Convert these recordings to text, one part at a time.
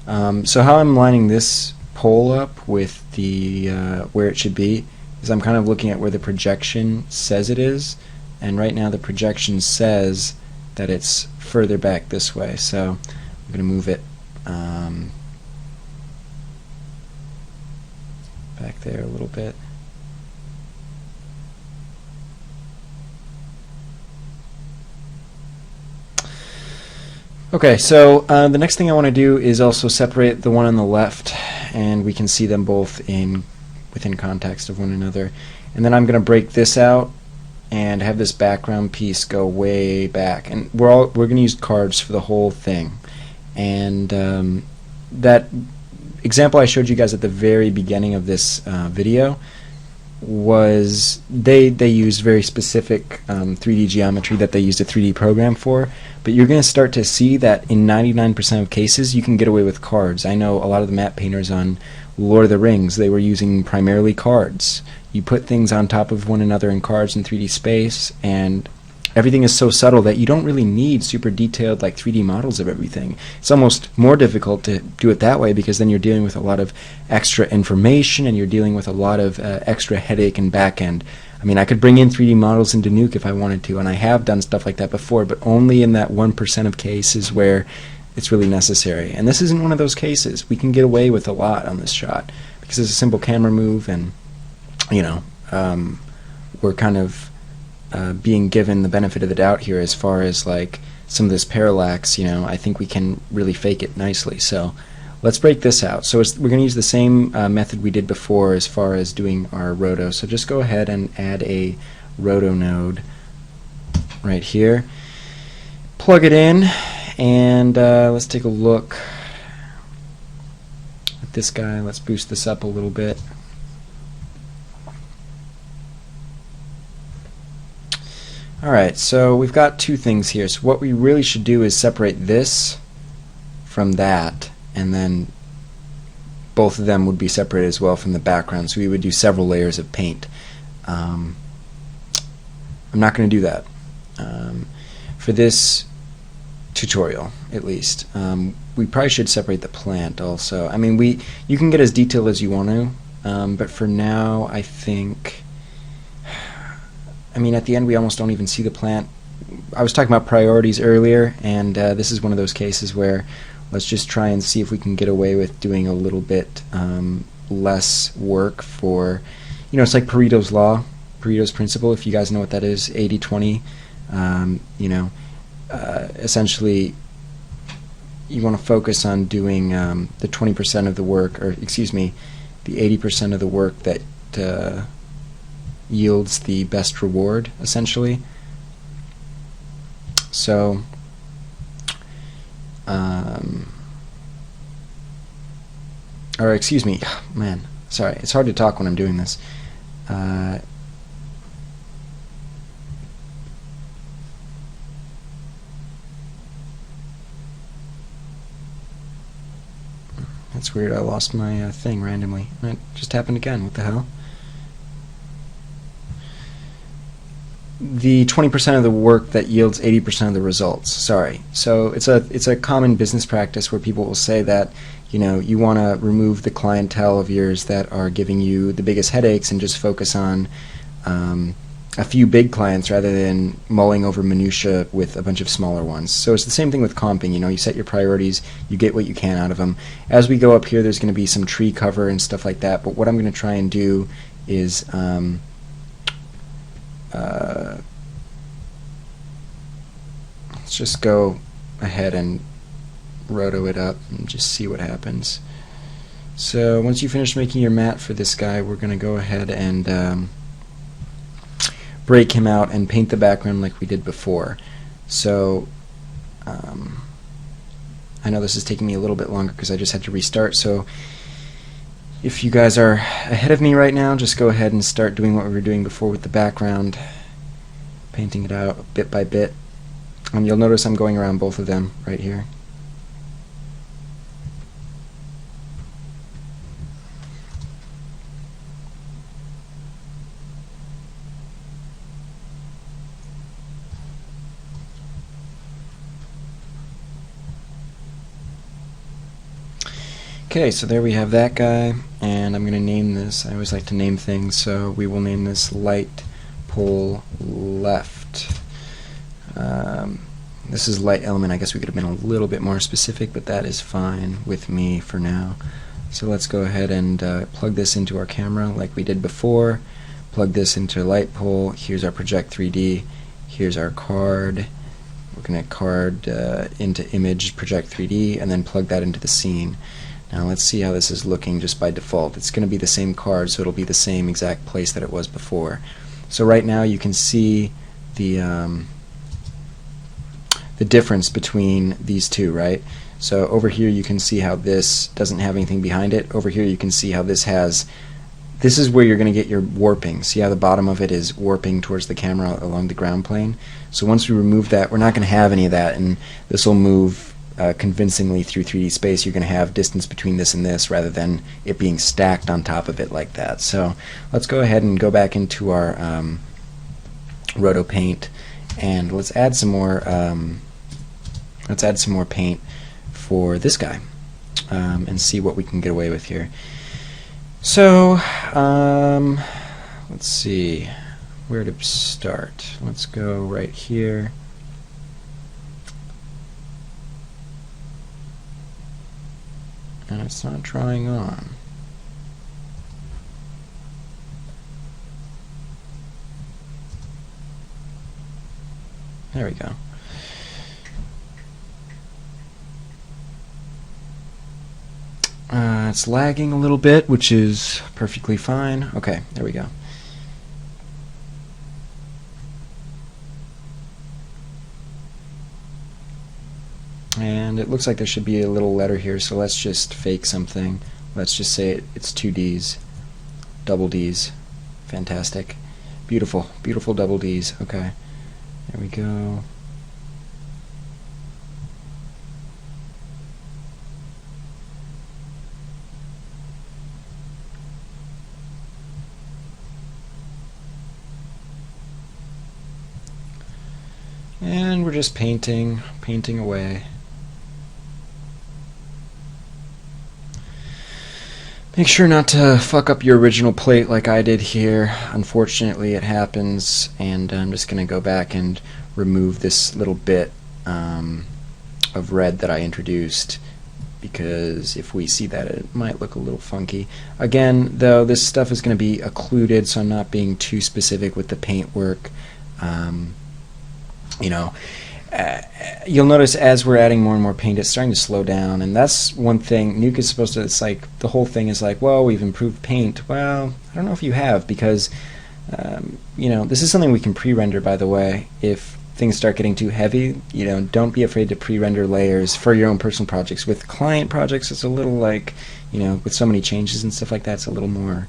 So how I'm lining this pole up with the where it should be is I'm kind of looking at where the projection says it is, and right now the projection says that it's further back this way, so I'm going to move it back there a little bit. Okay, so the next thing I want to do is also separate the one on the left, and we can see them both within context of one another. And then I'm going to break this out and have this background piece go way back. And we're going to use cards for the whole thing. And that example I showed you guys at the very beginning of this video was they used very specific 3D geometry that they used a 3D program for, but you're going to start to see that in 99% of cases you can get away with cards. I know a lot of the map painters on Lord of the Rings, they were using primarily cards. You put things on top of one another in cards in 3D space, and everything is so subtle that you don't really need super detailed like 3D models of everything. It's almost more difficult to do it that way because then you're dealing with a lot of extra information and you're dealing with a lot of extra headache and back end. I mean, I could bring in 3D models into NUKE if I wanted to, and I have done stuff like that before, but only in that 1% of cases where it's really necessary. And this isn't one of those cases. We can get away with a lot on this shot because it's a simple camera move, and you know, we're kind of being given the benefit of the doubt here as far as like some of this parallax. You know, I think we can really fake it nicely. So let's break this out. So we're going to use the same method we did before as far as doing our roto. So just go ahead and add a roto node right here. Plug it in, and let's take a look at this guy. Let's boost this up a little bit. Alright, so we've got two things here. So what we really should do is separate this from that, and then both of them would be separated as well from the background. So we would do several layers of paint. I'm not going to do that for this tutorial, at least. We probably should separate the plant also. I mean, you can get as detailed as you want to, but for now I think, I mean, at the end we almost don't even see the plant. I was talking about priorities earlier, and this is one of those cases where let's just try and see if we can get away with doing a little bit less work for, you know, it's like Pareto's law, Pareto's principle, if you guys know what that is, 80-20. You know, essentially you want to focus on doing the 20% of the work, or excuse me, the 80% of the work that yields the best reward, essentially. So or excuse me, man, sorry, it's hard to talk when I'm doing this. That's weird, I lost my thing randomly. It just happened again, what the hell? The 20% of the work that yields 80% of the results. Sorry. So it's a common business practice where people will say that, you know, you want to remove the clientele of yours that are giving you the biggest headaches and just focus on a few big clients rather than mulling over minutia with a bunch of smaller ones. So it's the same thing with comping. You know, you set your priorities, you get what you can out of them. As we go up here, there's going to be some tree cover and stuff like that. But what I'm going to try and do is let's just go ahead and roto it up and just see what happens. So once you finish making your mat for this guy, we're going to go ahead and break him out and paint the background like we did before. So I know this is taking me a little bit longer because I just had to restart, so if you guys are ahead of me right now, just go ahead and start doing what we were doing before with the background, painting it out bit by bit. And you'll notice I'm going around both of them right here. Okay, so there we have that guy, and I'm going to name this. I always like to name things, so we will name this light pole left. This is light element. I guess we could have been a little bit more specific, but that is fine with me for now. So let's go ahead and plug this into our camera like we did before. Plug this into light pole. Here's our project 3D. Here's our card. We're going to card into image project 3D and then plug that into the scene. Now let's see how this is looking just by default. It's going to be the same card, so it'll be the same exact place that it was before. So right now you can see the difference between these two, right? So over here you can see how this doesn't have anything behind it. Over here you can see how this has, this is where you're going to get your warping. See how the bottom of it is warping towards the camera along the ground plane? So once we remove that, we're not going to have any of that, and this will move convincingly through 3D space. You're going to have distance between this and this rather than it being stacked on top of it like that. So let's go ahead and go back into our Roto Paint, and let's add some more paint for this guy and see what we can get away with here. So let's see where to start. Let's go right here. And it's not drawing on. There we go. It's lagging a little bit, which is perfectly fine. Okay, there we go. And it looks like there should be a little letter here, so let's just fake something. Let's just say it's 2 Ds, double Ds. Fantastic. Beautiful, beautiful double Ds. Okay, there we go. And we're just painting away. Make sure not to fuck up your original plate like I did here. Unfortunately, it happens, and I'm just going to go back and remove this little bit of red that I introduced, because if we see that, it might look a little funky. Again, though, this stuff is going to be occluded, so I'm not being too specific with the paint work. You know, you'll notice as we're adding more and more paint, it's starting to slow down, and that's one thing. Nuke is supposed to, it's like, the whole thing is like, well, we've improved paint. Well, I don't know if you have, because, you know, this is something we can pre-render, by the way. If things start getting too heavy, you know, don't be afraid to pre-render layers for your own personal projects. With client projects, it's a little like, you know, with so many changes and stuff like that, it's a little more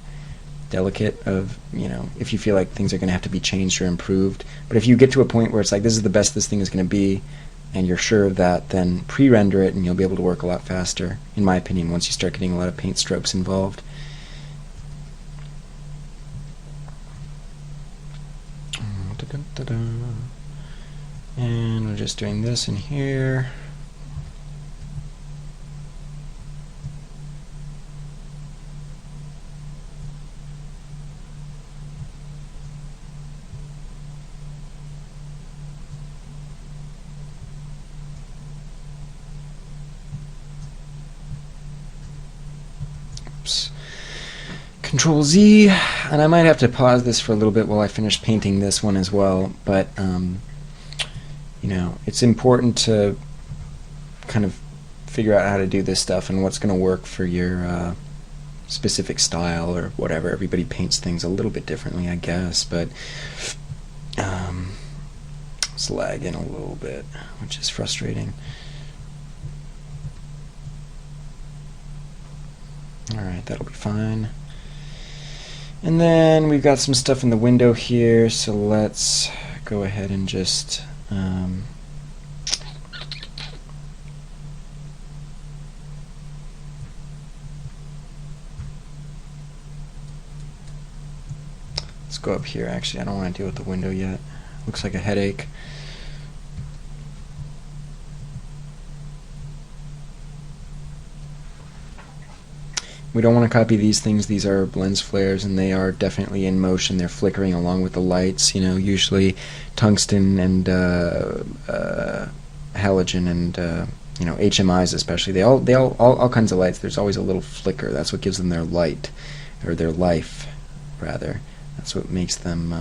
delicate of, you know, if you feel like things are going to have to be changed or improved. But if you get to a point where it's like, this is the best this thing is going to be, and you're sure of that, then pre-render it and you'll be able to work a lot faster, in my opinion, once you start getting a lot of paint strokes involved. And we're just doing this in here. Control Z, and I might have to pause this for a little bit while I finish painting this one as well, but you know, it's important to kind of figure out how to do this stuff and what's going to work for your specific style or whatever. Everybody paints things a little bit differently, I guess, but it's lagging a little bit, which is frustrating. Alright, that'll be fine. And then we've got some stuff in the window here, so let's go ahead and just let's go up here. Actually, I don't want to deal with the window yet. Looks like a headache. We don't want to copy these things. These are lens flares, and they are definitely in motion. They're flickering along with the lights. You know, usually tungsten and halogen and you know, HMIs especially. They all kinds of lights. There's always a little flicker. That's what gives them their light, or their life, rather. That's what makes them.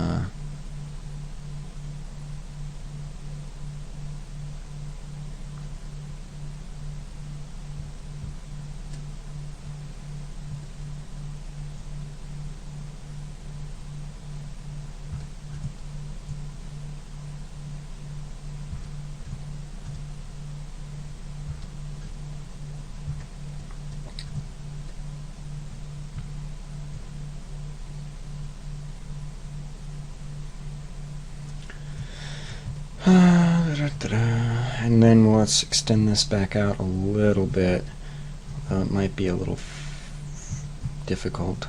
And then let's extend this back out a little bit, although it might be a little difficult.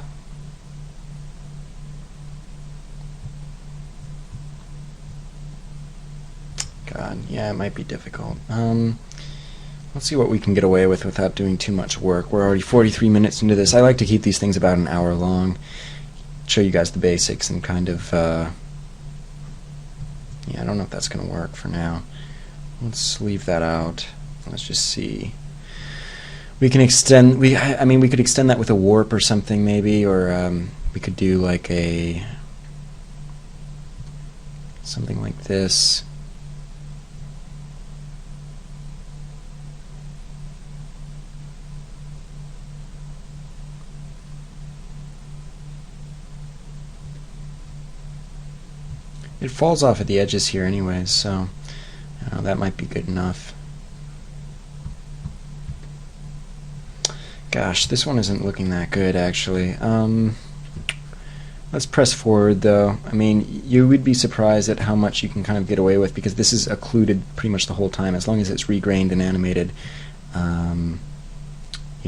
God, yeah, it might be difficult. Let's see what we can get away with without doing too much work. We're already 43 minutes into this. I like to keep these things about an hour long, show you guys the basics and kind of yeah, I don't know if that's going to work for now. Let's leave that out. Let's just see. We can extend. I mean, we could extend that with a warp or something, maybe, or we could do like a something like this. It falls off at the edges here anyways, so that might be good enough. Gosh, this one isn't looking that good, actually. Let's press forward, though. I mean, you would be surprised at how much you can kind of get away with, because this is occluded pretty much the whole time, as long as it's regrained and animated. You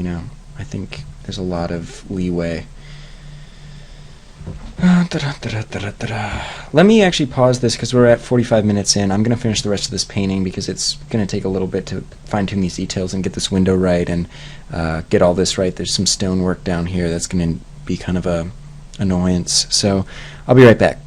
know, I think there's a lot of leeway. Let me actually pause this because we're at 45 minutes in. I'm going to finish the rest of this painting because it's going to take a little bit to fine-tune these details and get this window right and get all this right. There's some stonework down here that's going to be kind of a annoyance. So I'll be right back.